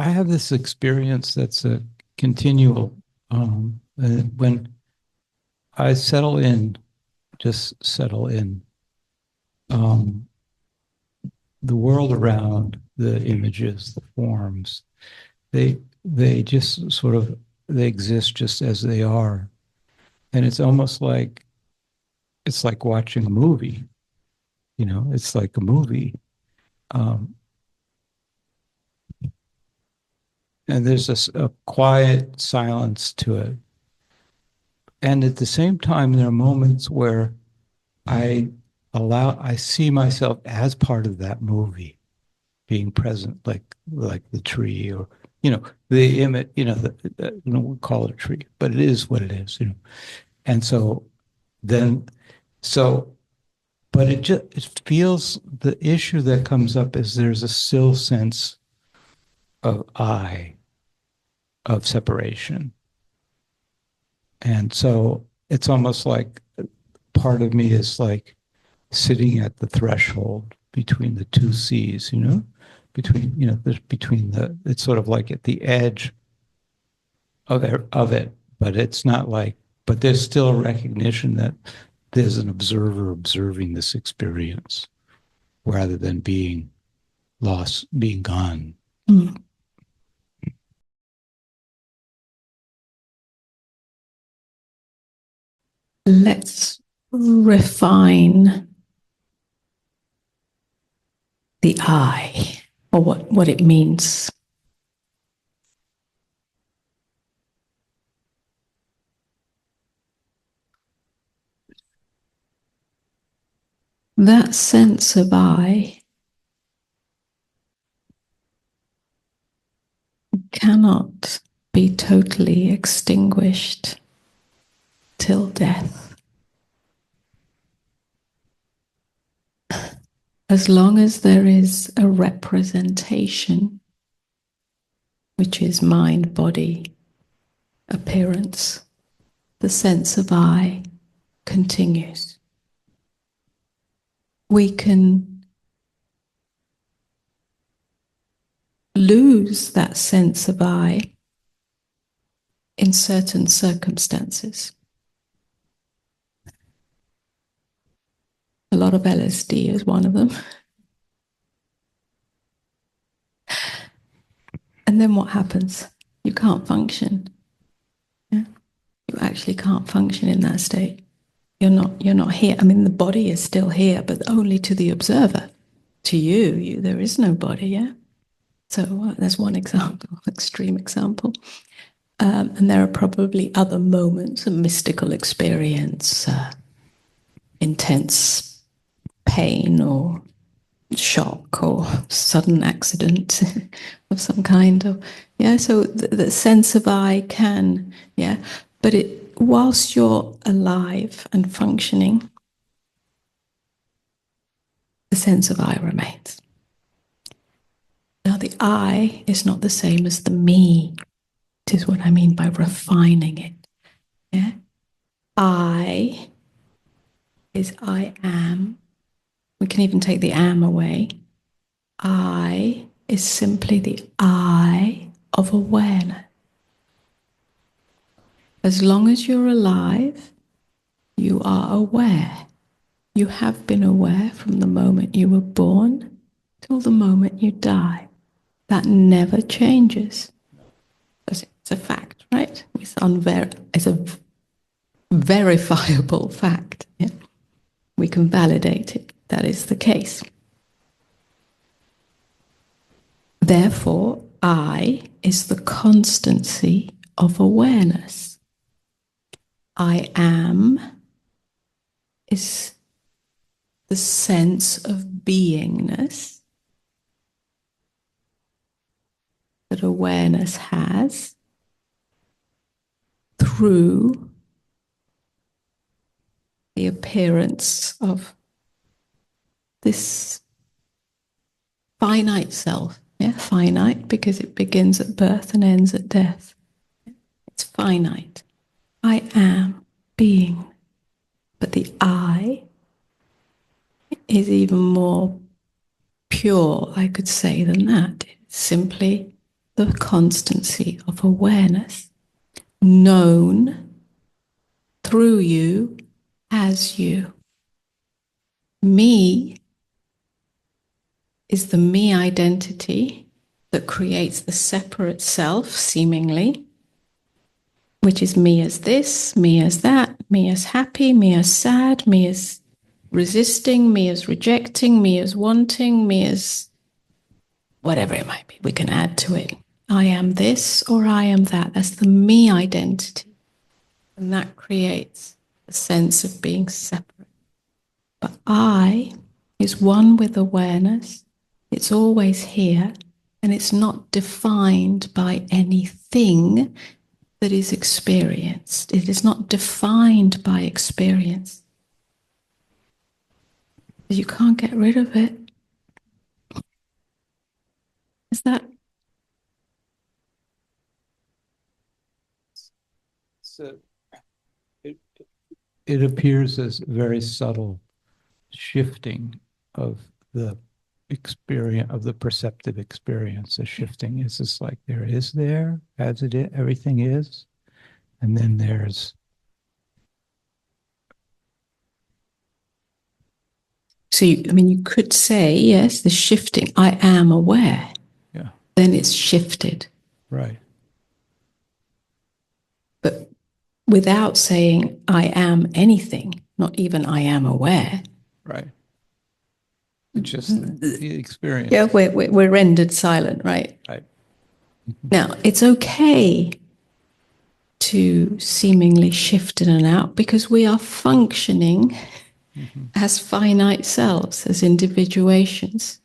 I have this experience that's a continual. When I settle in, just settle in, um, the world around, the images, the forms, they just sort of they exist just as they are, and it's almost like it's like watching a movie. You know, it's like a movie. Um, and there's a quiet silence to it. And at the same time, there are moments where I I see myself as part of that movie, being present, like the tree, or the image, we call it a tree, but it is what it is, And so then, so, but it feels, the issue that comes up is there's a still sense of of separation. And so it's almost like part of me is like sitting at the threshold between the two seas, it's sort of like at the edge of it, but it's not like, but there's still a recognition that there's an observer observing this experience rather than being lost, being gone. Mm. Let's refine the I, or what it means. That sense of I cannot be totally extinguished till death. As long as there is a representation, which is mind, body, appearance, the sense of I continues. We can lose that sense of I in certain circumstances. A lot of LSD is one of them. And then what happens? You can't function. Yeah? You actually can't function in that state. You're not here. I mean, the body is still here, but only to the observer. To you, there is no body, yeah? So there's one example, extreme example. And there are probably other moments of mystical experience, intense pain or shock or sudden accident of some kind. So the sense of I can, but whilst you're alive and functioning, the sense of I remains. Now the I is not the same as the me. It is what I mean by refining it. Yeah? I is I am. We can even take the am away. I is simply the I of awareness. As long as you're alive, you are aware. You have been aware from the moment you were born till the moment you die. That never changes. It's a fact, right? It's a verifiable fact. Yeah? We can validate it. That is the case. Therefore, I is the constancy of awareness. I am is the sense of beingness that awareness has through the appearance of this finite self. Yeah, finite because it begins at birth and ends at death. It's finite. I am being. But the I is even more pure, I could say, than that. It's simply the constancy of awareness, known through you as you. Me is the me identity that creates the separate self, seemingly, which is me as this, me as that, me as happy, me as sad, me as resisting, me as rejecting, me as wanting, me as whatever it might be. We can add to it. I am this or I am that. That's the me identity. And that creates a sense of being separate. But I is one with awareness. It's always here, and it's not defined by anything that is experienced. It is not defined by experience. You can't get rid of it. Is that? So it appears as very subtle shifting of the experience, of the perceptive experience. A shifting is just like there is there as it is, everything is, and then there's. So you could say, yes, the shifting. I am aware. Yeah. Then it's shifted. Right. But without saying I am anything, not even I am aware. Right. It's just the experience. Yeah, we're rendered silent, right? Right. Now, it's okay to seemingly shift in and out because we are functioning as finite selves, as individuations.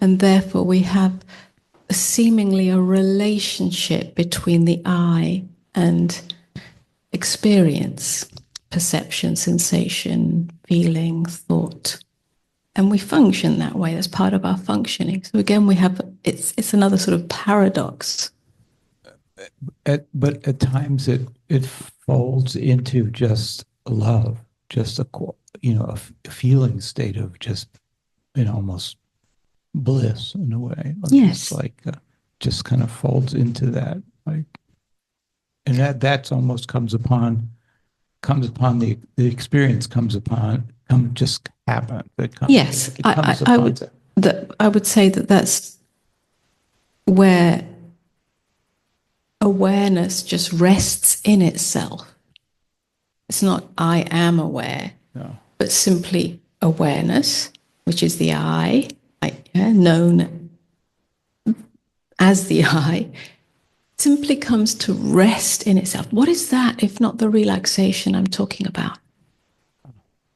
And therefore we have seemingly a relationship between the I and experience, perception, sensation, feeling, thought. And we function that way. That's part of our functioning. So again, we have, it's another sort of paradox. But at times it folds into just love, just a feeling state of just, almost bliss in a way. Yes. Just like just kind of folds into that, like, and that's almost comes upon the experience just happen. Yes, I would say that that's where awareness just rests in itself. It's not I am aware, no. But simply awareness, which is the I, known as the I, simply comes to rest in itself. What is that if not the relaxation I'm talking about?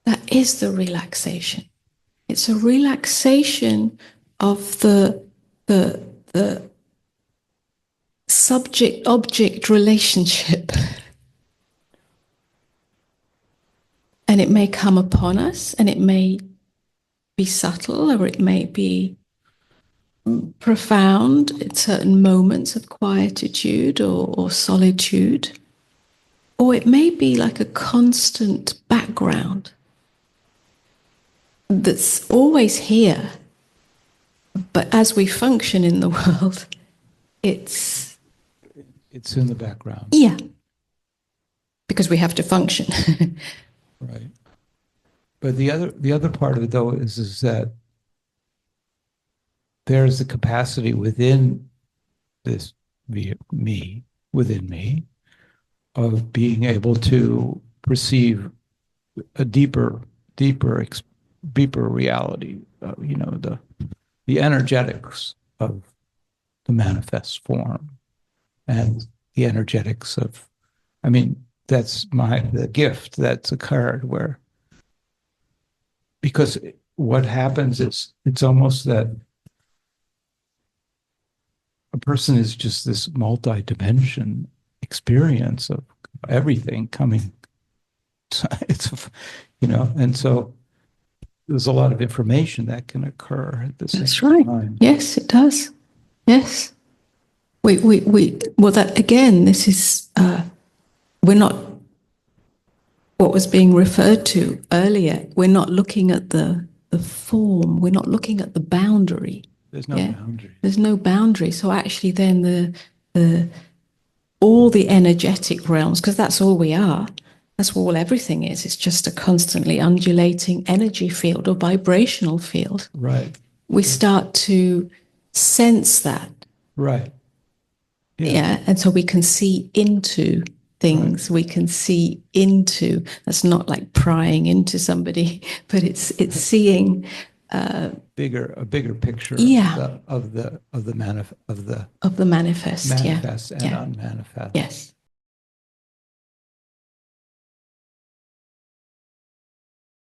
That is the relaxation. It's a relaxation of the subject-object relationship. And it may come upon us, and it may be subtle, or it may be profound in certain moments of quietude or solitude. Or it may be like a constant background that's always here. But as we function in the world, it's in the background. Yeah. Because we have to function. Right. But the other part of it, though, is that there's the capacity within this within me, of being able to perceive a deeper reality. The energetics of the manifest form, and the energetics of, that's the gift that's occurred, where, because what happens is, it's almost that a person is just this multi-dimension experience of everything coming. It's, and so there's a lot of information that can occur at the same time. That's right. Yes, it does. Yes. Well, that again, this is, we're not, what was being referred to earlier, we're not looking at the form, we're not looking at the boundary. There's no Yeah. boundary. There's no boundary. So actually then the all the energetic realms, because that's all we are, that's all everything is. It's just a constantly undulating energy field or vibrational field. Right. We start to sense that. Right. Yeah. And so we can see into things. Right. We can see into, that's not like prying into somebody, but it's seeing a bigger picture yeah. of the manifest, manifest and yeah. unmanifest. Yes.